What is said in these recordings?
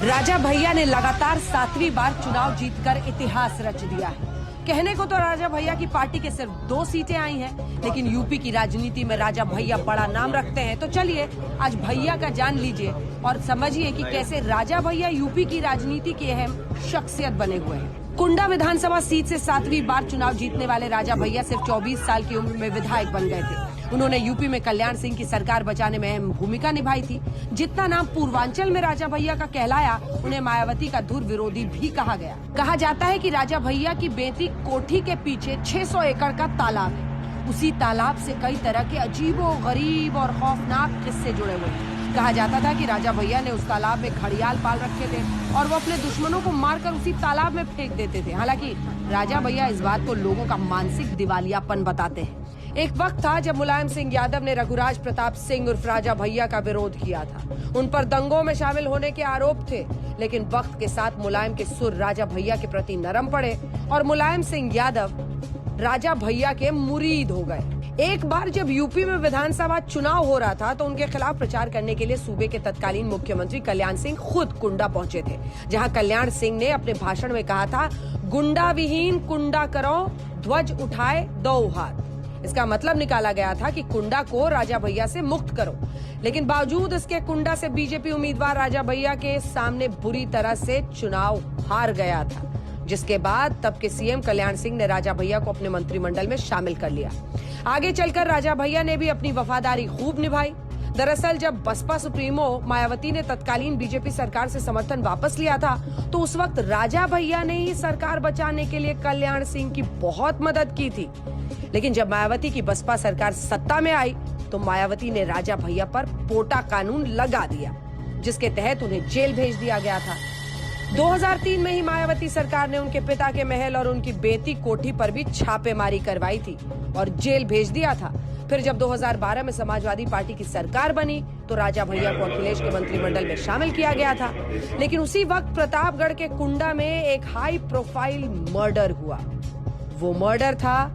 राजा भैया ने लगातार 7वीं बार चुनाव जीतकर इतिहास रच दिया है। कहने को तो राजा भैया की पार्टी के सिर्फ 2 सीटें आई हैं, लेकिन यूपी की राजनीति में राजा भैया बड़ा नाम रखते हैं। तो चलिए आज भैया का जान लीजिए और समझिए कि कैसे राजा भैया यूपी की राजनीति की अहम शख्सियत बने हुए हैं। कुंडा विधानसभा सीट से 7वीं बार चुनाव जीतने वाले राजा भैया सिर्फ 24 साल की उम्र में विधायक बन गए थे। उन्होंने यूपी में कल्याण सिंह की सरकार बचाने में अहम भूमिका निभाई थी। जितना नाम पूर्वांचल में राजा भैया का कहलाया, उन्हें मायावती का धुर विरोधी भी कहा गया। कहा जाता है कि राजा भैया की बेटी कोठी के पीछे 600 एकड़ का तालाब है। उसी तालाब से कई तरह के अजीबो गरीब और खौफनाक किस्से जुड़े हुए हैं। कहा जाता था कि राजा भैया ने उस तालाब में घड़ियाल पाल रखे थे और वो अपने दुश्मनों को मारकर उसी तालाब में फेंक देते थे। हालांकि राजा भैया इस बात को लोगों का मानसिक दिवालियापन बताते हैं। एक वक्त था जब मुलायम सिंह यादव ने रघुराज प्रताप सिंह उर्फ राजा भैया का विरोध किया था। उन पर दंगों में शामिल होने के आरोप थे, लेकिन वक्त के साथ मुलायम के सुर राजा भैया के प्रति नरम पड़े और मुलायम सिंह यादव राजा भैया के मुरीद हो गए। एक बार जब यूपी में विधानसभा चुनाव हो रहा था तो उनके खिलाफ प्रचार करने के लिए सूबे के तत्कालीन मुख्यमंत्री कल्याण सिंह खुद कुंडा पहुंचे थे, जहां कल्याण सिंह ने अपने भाषण में कहा था, गुंडा विहीन कुंडा करो, ध्वज उठाए दो हाथ। इसका मतलब निकाला गया था कि कुंडा को राजा भैया से मुक्त करो। लेकिन बावजूद इसके कुंडा से बीजेपी उम्मीदवार राजा भैया के सामने बुरी तरह से चुनाव हार गया था, जिसके बाद तब के सीएम कल्याण सिंह ने राजा भैया को अपने मंत्रिमंडल में शामिल कर लिया। आगे चलकर राजा भैया ने भी अपनी वफादारी खूब निभाई। दरअसल जब बसपा सुप्रीमो मायावती ने तत्कालीन बीजेपी सरकार से समर्थन वापस लिया था, तो उस वक्त राजा भैया ने ही सरकार बचाने के लिए कल्याण सिंह की बहुत मदद की थी। लेकिन जब मायावती की बसपा सरकार सत्ता में आई तो मायावती ने राजा भैया पर पोटा कानून लगा दिया, जिसके तहत उन्हें जेल भेज दिया गया था। 2003 में ही मायावती सरकार ने उनके पिता के महल और उनकी बेटी कोठी पर भी छापेमारी करवाई थी और जेल भेज दिया था। फिर जब 2012 में समाजवादी पार्टी की सरकार बनी तो राजा भैया को अखिलेश के मंत्रिमंडल में शामिल किया गया था। लेकिन उसी वक्त प्रतापगढ़ के कुंडा में एक हाई प्रोफाइल मर्डर हुआ। वो मर्डर था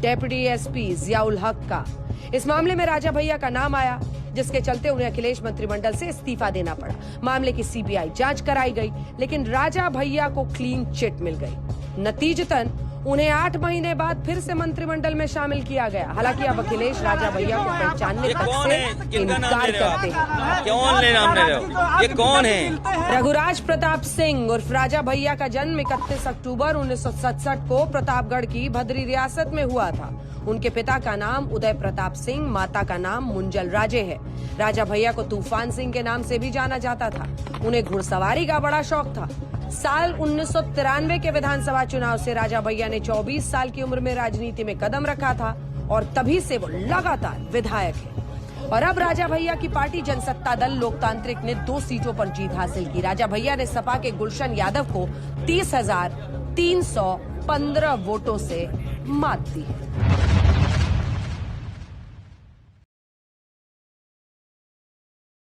डेप्यूटी एसपी जियाउल हक का। इस मामले में राजा भैया का नाम आया, जिसके चलते उन्हें अखिलेश मंत्रिमंडल से इस्तीफा देना पड़ा। मामले की सीबीआई जांच कराई गई, लेकिन राजा भैया को क्लीन चिट मिल गई। नतीजतन उन्हें 8 महीने बाद फिर से मंत्रिमंडल में शामिल किया गया। हालांकि अब अखिलेश राजा भैया को पहचानने तक से इनकार करते हैं। कौन ले नाम ले रहे हो? ये कौन है? रघुराज प्रताप सिंह उर्फ राजा भैया का जन्म 31 अक्टूबर 1967 को प्रतापगढ़ की भद्री रियासत में हुआ था। उनके पिता का नाम उदय प्रताप सिंह, माता का नाम मुंजल राजे है। राजा भैया को तूफान सिंह के नाम से भी जाना जाता था। उन्हें घुड़सवारी का बड़ा शौक था। साल 1993 के विधानसभा चुनाव से राजा भैया ने 24 साल की उम्र में राजनीति में कदम रखा था और तभी से वो लगातार विधायक है। और अब राजा भैया की पार्टी जनसत्ता दल लोकतांत्रिक ने 2 सीटों पर जीत हासिल की। राजा भैया ने सपा के गुलशन यादव को 30,315 वोटों से मात दी।